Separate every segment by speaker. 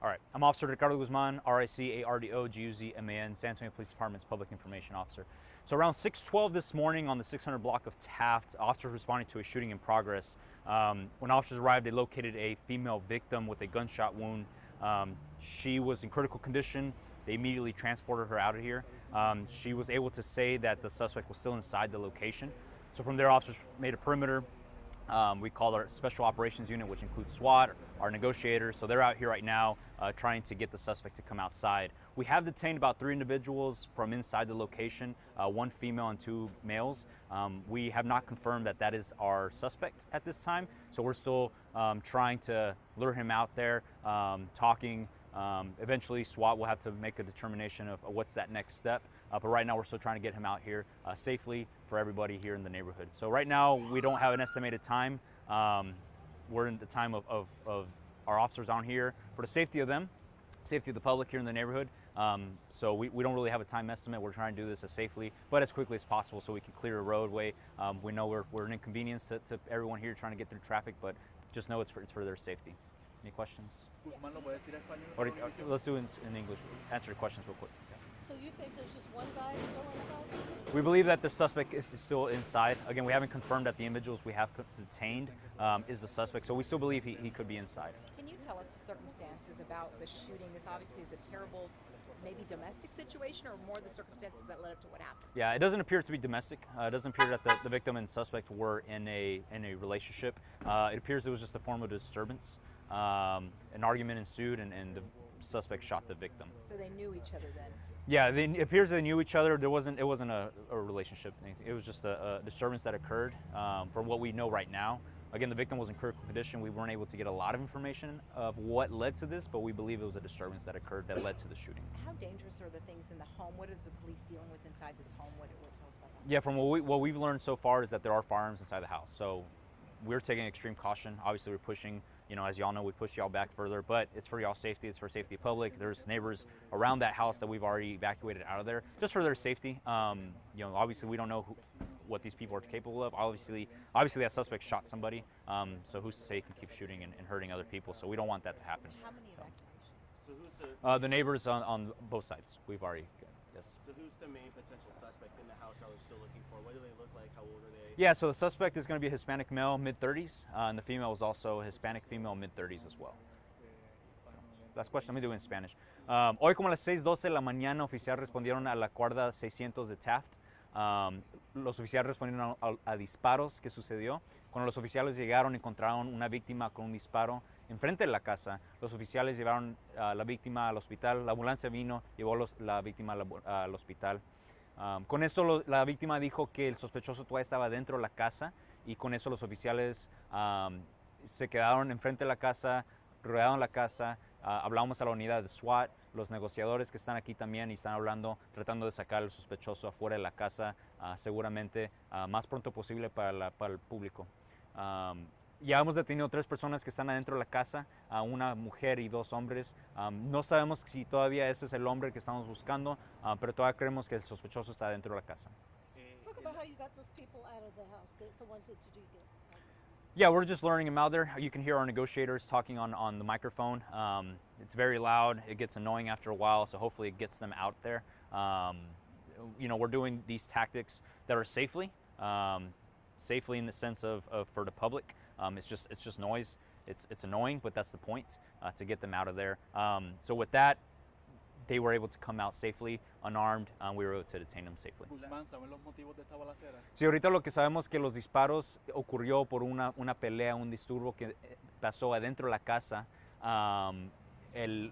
Speaker 1: All right, I'm Officer Ricardo Guzman, RICARDO GUZMAN, San Antonio Police Department's Public Information Officer. So around 6:12 this morning on the 600 block of Taft, officers responded to a shooting in progress. When officers arrived, they located a female victim with a gunshot wound. She was in critical condition. They immediately transported her out of here. She was able to say that the suspect was still inside the location. So from there, officers made a perimeter. We called our Special Operations Unit, which includes SWAT, our negotiators. So they're out here right now trying to get the suspect to come outside. We have detained about 3 individuals from inside the location, 1 female and 2 males. We have not confirmed that that is our suspect at this time. So we're still trying to lure him out there, talking. Eventually, SWAT will have to make a determination of what's that next step. But right now, we're still trying to get him out here safely for everybody here in the neighborhood. So right now, we don't have an estimated time. We're in the time of our officers on here for the safety of them, safety of the public here in the neighborhood. So we don't really have a time estimate. We're trying to do this as safely, but as quickly as possible so we can clear a roadway. We know we're an inconvenience to everyone here trying to get through traffic, but just know it's for their safety. Any questions?
Speaker 2: Guzmán, ¿lo puede decir en español?
Speaker 1: Or, let's do it in English. Answer your questions real quick.
Speaker 3: So you think there's just one guy still in the house?
Speaker 1: We believe that the suspect is still inside. Again, we haven't confirmed that the individuals we have detained is the suspect, so we still believe he could be inside.
Speaker 4: Can you tell us the circumstances about the shooting? This obviously is a terrible, maybe domestic situation, or more the circumstances that led up to what happened?
Speaker 1: Yeah, it doesn't appear to be domestic. It doesn't appear that the victim and suspect were in a relationship. It appears it was just a form of disturbance. An argument ensued, and the suspect shot the victim.
Speaker 4: So they knew each other then?
Speaker 1: Yeah, it appears they knew each other. It wasn't a relationship. It was just a disturbance that occurred. From what we know right now, again, the victim was in critical condition. We weren't able to get a lot of information of what led to this, but we believe it was a disturbance that occurred that led to the shooting.
Speaker 4: How dangerous are the things in the home? What is the police dealing with inside this home? What tell us about that?
Speaker 1: Yeah, from what we've learned so far is that there are firearms inside the house. So we're taking extreme caution. Obviously, we're pushing, as y'all know, we push y'all back further, but it's for y'all safety. It's for safety of public. There's neighbors around that house that we've already evacuated out of there just for their safety. Obviously, we don't know what these people are capable of. Obviously that suspect shot somebody. So who's to say he can keep shooting and hurting other people? So we don't want that to happen.
Speaker 4: How many evacuations?
Speaker 2: So who's
Speaker 1: The neighbors on both sides. We've already, yes.
Speaker 2: So who's the main potential suspect in the house? Are we still looking for? What do they look like? How old are they?
Speaker 1: Yeah, so the suspect is going to be a Hispanic male, mid-30s, and the female is also a Hispanic female, mid-30s as well. Last question, let me do it in Spanish. Hoy como a las 6:12 de la mañana, oficiales respondieron a la cuerda 600 de Taft. Los oficiales respondieron a disparos que sucedió. Cuando los oficiales llegaron, encontraron una víctima con un disparo enfrente de la casa. Los oficiales llevaron a la víctima al hospital. La ambulancia vino, llevó la víctima al hospital. Con eso la víctima dijo que el sospechoso todavía estaba dentro de la casa y con eso los oficiales se quedaron enfrente de la casa, rodearon la casa, hablamos a la unidad de SWAT, los negociadores que están aquí también y están hablando, tratando de sacar al sospechoso afuera de la casa, seguramente más pronto posible para el público. Ya hemos detenido 3 personas que están adentro de la casa, una mujer y 2 hombres. No sabemos si todavía ese es el hombre que estamos buscando, pero todavía creemos que el sospechoso está dentro de la casa.
Speaker 3: Talk about how you got those people out of the house, the ones that you did get.
Speaker 1: Yeah, we're just learning them out there. You can hear our negotiators talking on the microphone. It's very loud. It gets annoying after a while, so hopefully it gets them out there. We're doing these tactics that are safely in the sense of for the public. It's just noise. It's annoying, but that's the point, to get them out of there. So with that, they were able to come out safely, unarmed. We were able to detain them safely.
Speaker 2: Guzmán, ¿saben los motivos de esta balacera?
Speaker 1: Sí, ahorita lo que sabemos es que los disparos ocurrió por una pelea, un disturbo que pasó adentro de la casa. El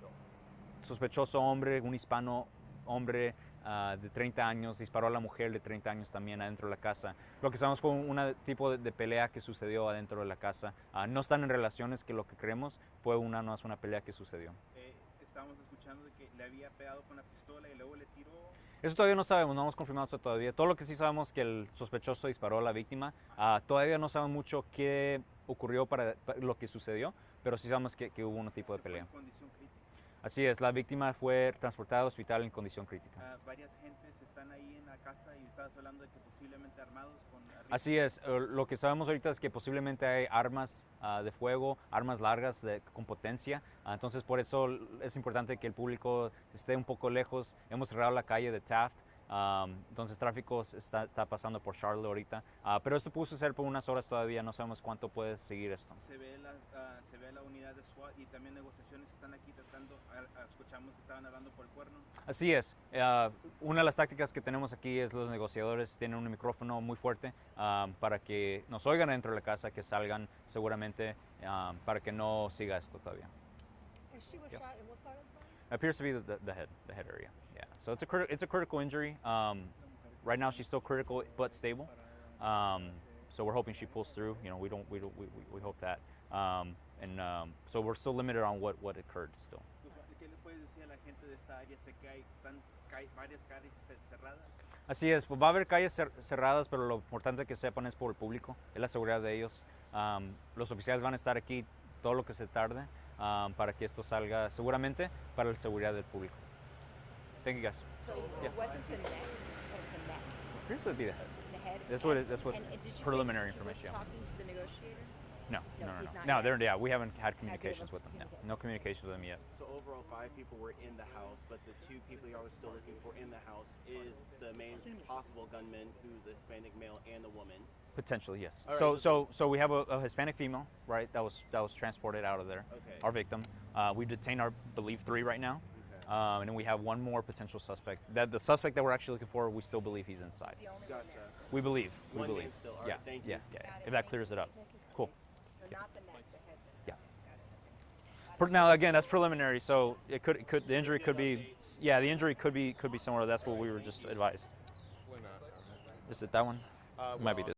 Speaker 1: sospechoso hombre, un hispano hombre de 30 años, disparó a la mujer de 30 años también adentro de la casa. Lo que sabemos fue un tipo de pelea que sucedió adentro de la casa. No están en relaciones, que lo que creemos fue no es una pelea que sucedió.
Speaker 5: Estábamos escuchando de que le había pegado con la pistola y luego le tiró.
Speaker 1: Eso todavía no sabemos, no hemos confirmado eso todavía. Todo lo que sí sabemos es que el sospechoso disparó a la víctima. Todavía no sabemos mucho qué ocurrió para lo que sucedió, pero sí sabemos que hubo un tipo de pelea.
Speaker 5: ¿En condición crítica?
Speaker 1: Así es, la víctima fue transportada al hospital en condición crítica.
Speaker 5: Varias gentes están ahí en la casa y estabas hablando de que posiblemente armados con
Speaker 1: Así es, lo que sabemos ahorita es que posiblemente hay armas de fuego, armas largas con potencia, entonces por eso es importante que el público esté un poco lejos. Hemos cerrado la calle de Taft, entonces tráfico está pasando por Charlotte ahorita, pero esto pudo suceder por unas horas todavía, no sabemos cuánto puede seguir esto.
Speaker 5: Se ve la unidad de SWAT y también negociaciones están aquí tratando, escuchamos que estaban hablando por el cuerno.
Speaker 1: Así es. Una de las tácticas que tenemos aquí es los negociadores tienen un micrófono muy fuerte para que nos oigan dentro de la casa, que salgan seguramente para que no siga esto todavía.
Speaker 3: And she was
Speaker 1: Yep.
Speaker 3: shot in what part of the body?
Speaker 1: Appears to be the head area. Yeah. So it's a critical injury. Right now she's still critical but stable. So we're hoping she pulls through. You know, we hope that. So we're still limited on what occurred still.
Speaker 5: ¿Qué le puedes decir a la gente de esta área? Sé que hay varias calles cerradas.
Speaker 1: Así es, pues va a haber calles cerradas, pero lo importante que sepan es por el público, es la seguridad de ellos. Los oficiales van a estar aquí todo lo que se tarde para que esto salga seguramente para la seguridad del público. Thank you guys.
Speaker 4: So
Speaker 1: Yeah.
Speaker 4: it wasn't the neck, it was the neck,
Speaker 1: Here's what would be the head.
Speaker 4: the head.
Speaker 1: That's what
Speaker 4: And did you say
Speaker 1: preliminary
Speaker 4: he
Speaker 1: information.
Speaker 4: was talking to the negotiator?
Speaker 1: No,
Speaker 4: No,
Speaker 1: no, no,
Speaker 4: he's
Speaker 1: no.
Speaker 4: not
Speaker 1: No,
Speaker 4: yet.
Speaker 1: they're, yeah, we haven't had
Speaker 4: been
Speaker 1: communications
Speaker 4: able
Speaker 1: with them.
Speaker 4: to
Speaker 1: No,
Speaker 4: communicate.
Speaker 1: no communication with them yet.
Speaker 2: So overall, 5 people were in the house, but the 2 people y'all were still looking for in the house is the main possible gunman, who's a Hispanic male and a woman.
Speaker 1: Potentially, yes.
Speaker 2: All right,
Speaker 1: So we have a Hispanic female, right? That was transported out of there.
Speaker 2: Okay.
Speaker 1: Our victim. We detained our believe 3 right now,
Speaker 2: Okay.
Speaker 1: and then we have one more potential suspect. The suspect that we're actually looking for, we still believe he's inside.
Speaker 4: The only one
Speaker 2: Gotcha.
Speaker 4: there.
Speaker 1: We believe. We
Speaker 2: One
Speaker 1: believe.
Speaker 2: man still. All
Speaker 1: Yeah.
Speaker 2: right, thank you.
Speaker 1: Yeah. Yeah.
Speaker 4: Got it.
Speaker 1: If that clears it up. Cool.
Speaker 4: So not the neck, the head.
Speaker 1: Yeah.
Speaker 4: Got it.
Speaker 1: Now again, that's preliminary. So the injury could be, yeah, the injury could be somewhere. That's what we were just advised. Is it that one? It might be this.